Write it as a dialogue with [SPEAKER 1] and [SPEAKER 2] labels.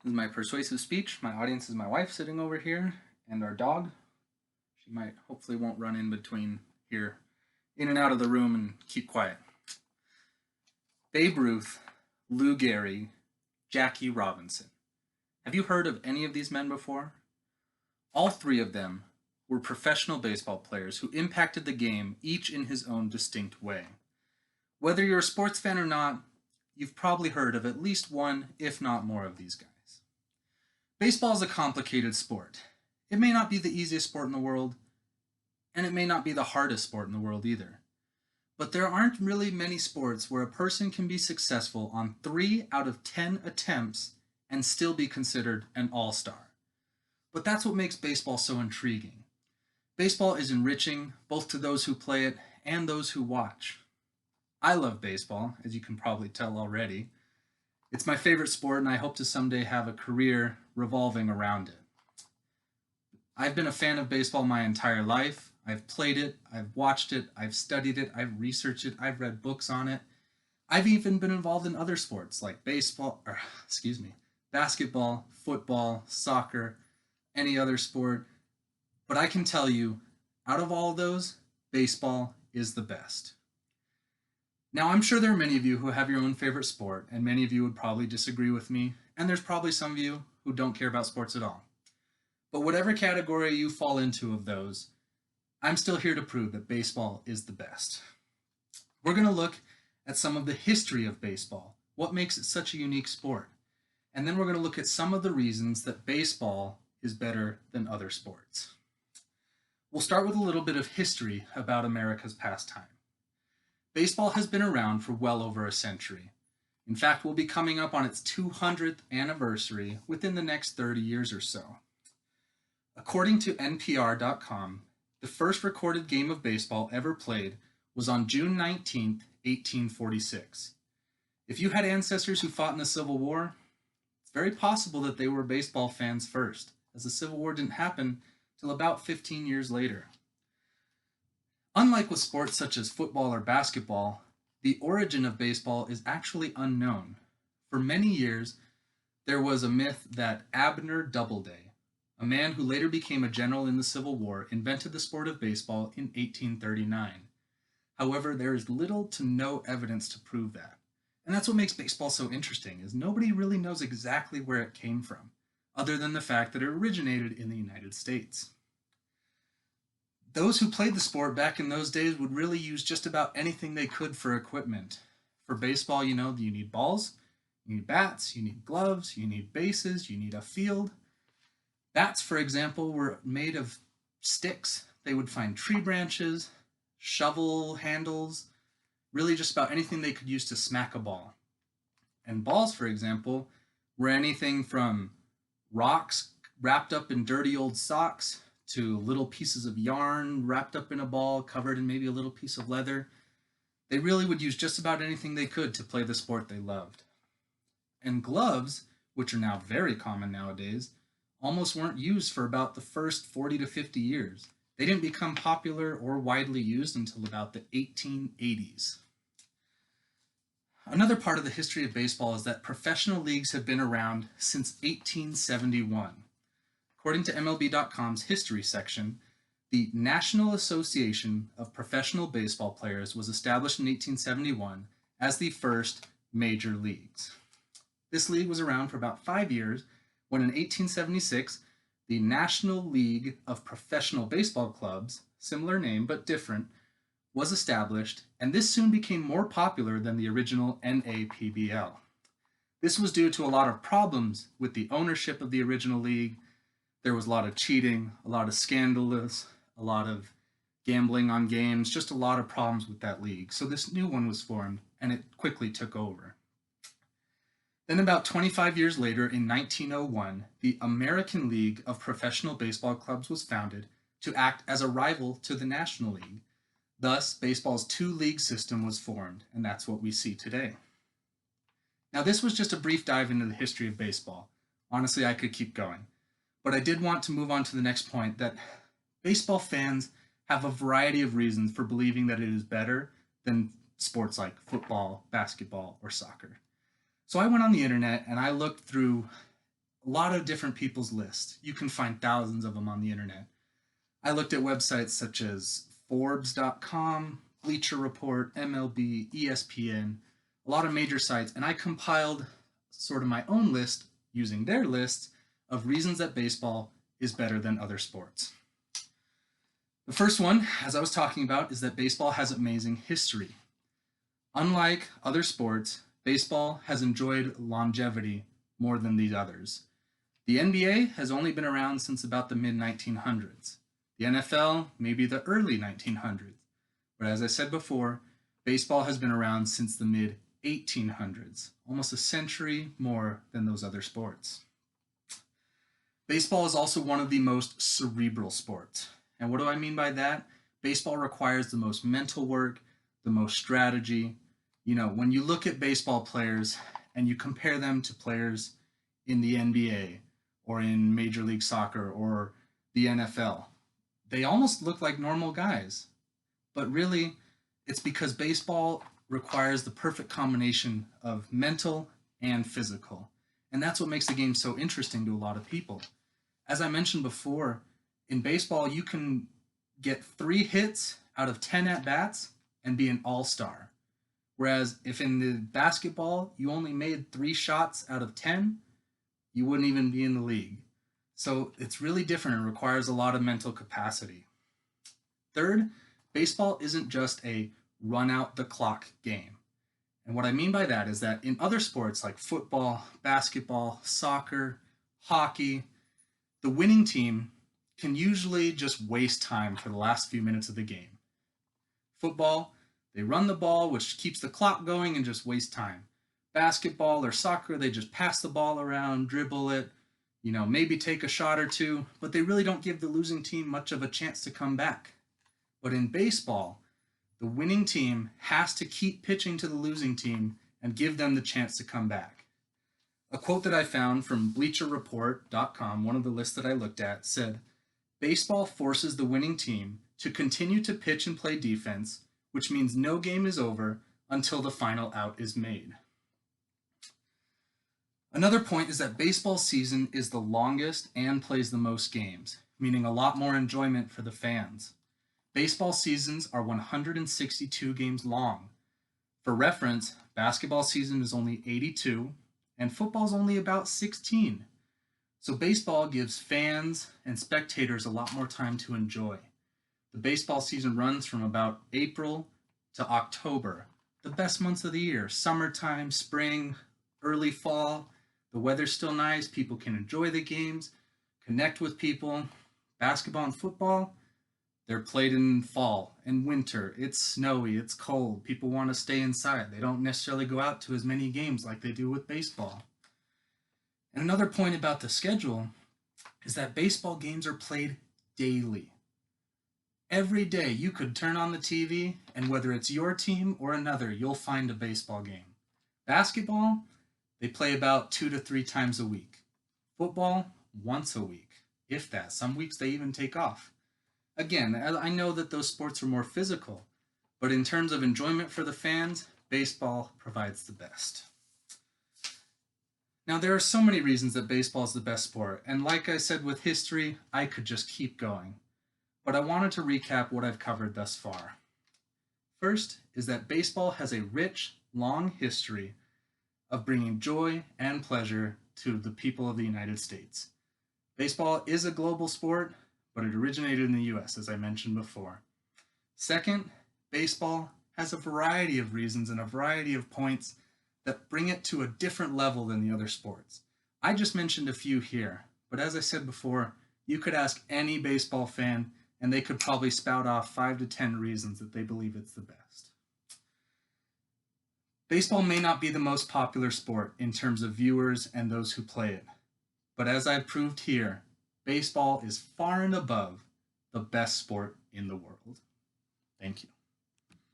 [SPEAKER 1] This is my persuasive speech. My audience is my wife sitting over here and our dog. She might hopefully won't run in between here, in and out of the room and keep quiet. Babe Ruth, Lou Gehrig, Jackie Robinson. Have you heard of any of these men before? All three of them were professional baseball players who impacted the game, each in his own distinct way. Whether you're a sports fan or not, you've probably heard of at least one, if not more, of these guys. Baseball is a complicated sport. It may not be the easiest sport in the world, and it may not be the hardest sport in the world either. But there aren't really many sports where a person can be successful on 3 out of 10 attempts and still be considered an all-star. But that's what makes baseball so intriguing. Baseball is enriching both to those who play it and those who watch. I love baseball, as you can probably tell already. It's my favorite sport, and I hope to someday have a career revolving around it. I've been a fan of baseball my entire life. I've played it, I've watched it, I've studied it, I've researched it, I've read books on it. I've even been involved in other sports like basketball, football, soccer, any other sport. But I can tell you, out of all of those, baseball is the best. Now, I'm sure there are many of you who have your own favorite sport, and many of you would probably disagree with me, and there's probably some of you who don't care about sports at all. But whatever category you fall into of those, I'm still here to prove that baseball is the best. We're going to look at some of the history of baseball, what makes it such a unique sport, and then we're going to look at some of the reasons that baseball is better than other sports. We'll start with a little bit of history about America's pastime. Baseball has been around for well over a century. In fact, we'll be coming up on its 200th anniversary within the next 30 years or so. According to NPR.com, the first recorded game of baseball ever played was on June 19, 1846. If you had ancestors who fought in the Civil War, it's very possible that they were baseball fans first, as the Civil War didn't happen till about 15 years later. Unlike with sports such as football or basketball, the origin of baseball is actually unknown. For many years, there was a myth that Abner Doubleday, a man who later became a general in the Civil War, invented the sport of baseball in 1839. However, there is little to no evidence to prove that. And that's what makes baseball so interesting, is nobody really knows exactly where it came from, other than the fact that it originated in the United States. Those who played the sport back in those days would really use just about anything they could for equipment. For baseball, you need balls, you need bats, you need gloves, you need bases, you need a field. Bats, for example, were made of sticks. They would find tree branches, shovel handles, really just about anything they could use to smack a ball. And balls, for example, were anything from rocks wrapped up in dirty old socks to little pieces of yarn wrapped up in a ball covered in maybe a little piece of leather. They really would use just about anything they could to play the sport they loved. And gloves, which are now very common nowadays, almost weren't used for about the first 40 to 50 years. They didn't become popular or widely used until about the 1880s. Another part of the history of baseball is that professional leagues have been around since 1871. According to MLB.com's history section, the National Association of Professional Baseball Players was established in 1871 as the first major leagues. This league was around for about 5 years when in 1876, the National League of Professional Baseball Clubs, similar name but different, was established, and this soon became more popular than the original NAPBL. This was due to a lot of problems with the ownership of the original league. There was a lot of cheating, a lot of scandalous, a lot of gambling on games, just a lot of problems with that league. So this new one was formed, and it quickly took over. Then about 25 years later, in 1901, the American League of Professional Baseball Clubs was founded to act as a rival to the National League. Thus, baseball's two-league system was formed, and that's what we see today. Now, this was just a brief dive into the history of baseball. Honestly, I could keep going. But I did want to move on to the next point, that baseball fans have a variety of reasons for believing that it is better than sports like football, basketball, or soccer. So I went on the internet and I looked through a lot of different people's lists. You can find thousands of them on the internet. I looked at websites such as Forbes.com, Bleacher Report, MLB, ESPN, a lot of major sites, and I compiled sort of my own list using their lists of reasons that baseball is better than other sports. The first one, as I was talking about, is that baseball has amazing history. Unlike other sports, baseball has enjoyed longevity more than these others. The NBA has only been around since about the mid-1900s. The NFL, maybe the early 1900s. But as I said before, baseball has been around since the mid-1800s, almost a century more than those other sports. Baseball is also one of the most cerebral sports. And what do I mean by that? Baseball requires the most mental work, the most strategy. You know, when you look at baseball players and you compare them to players in the NBA or in Major League Soccer or the NFL, they almost look like normal guys. But really, it's because baseball requires the perfect combination of mental and physical. And that's what makes the game so interesting to a lot of people. As I mentioned before, in baseball, you can get 3 hits out of 10 at-bats and be an all-star. Whereas if in the basketball, you only made 3 shots out of 10, you wouldn't even be in the league. So it's really different and requires a lot of mental capacity. Third, baseball isn't just a run-out-the-clock game. And what I mean by that is that in other sports like football, basketball, soccer, hockey, the winning team can usually just waste time for the last few minutes of the game. Football, they run the ball, which keeps the clock going and just waste time. Basketball or soccer, they just pass the ball around, dribble it, maybe take a shot or two, but they really don't give the losing team much of a chance to come back. But in baseball, the winning team has to keep pitching to the losing team and give them the chance to come back. A quote that I found from BleacherReport.com, one of the lists that I looked at, said, "Baseball forces the winning team to continue to pitch and play defense, which means no game is over until the final out is made." Another point is that baseball season is the longest and plays the most games, meaning a lot more enjoyment for the fans. Baseball seasons are 162 games long. For reference, basketball season is only 82, and football is only about 16. So baseball gives fans and spectators a lot more time to enjoy. The baseball season runs from about April to October, the best months of the year. Summertime, spring, early fall, the weather's still nice, people can enjoy the games, connect with people. Basketball and football, they're played in fall and winter. It's snowy, it's cold. People want to stay inside. They don't necessarily go out to as many games like they do with baseball. And another point about the schedule is that baseball games are played daily. Every day you could turn on the TV, and whether it's your team or another, you'll find a baseball game. Basketball, they play about 2 to 3 times a week. Football, once a week, if that. Some weeks they even take off. Again, I know that those sports are more physical, but in terms of enjoyment for the fans, baseball provides the best. Now, there are so many reasons that baseball is the best sport, and like I said with history, I could just keep going. But I wanted to recap what I've covered thus far. First is that baseball has a rich, long history of bringing joy and pleasure to the people of the United States. Baseball is a global sport, but it originated in the US, as I mentioned before. Second, baseball has a variety of reasons and a variety of points that bring it to a different level than the other sports. I just mentioned a few here, but as I said before, you could ask any baseball fan and they could probably spout off 5 to 10 reasons that they believe it's the best. Baseball may not be the most popular sport in terms of viewers and those who play it, but as I've proved here, baseball is far and above the best sport in the world. Thank you.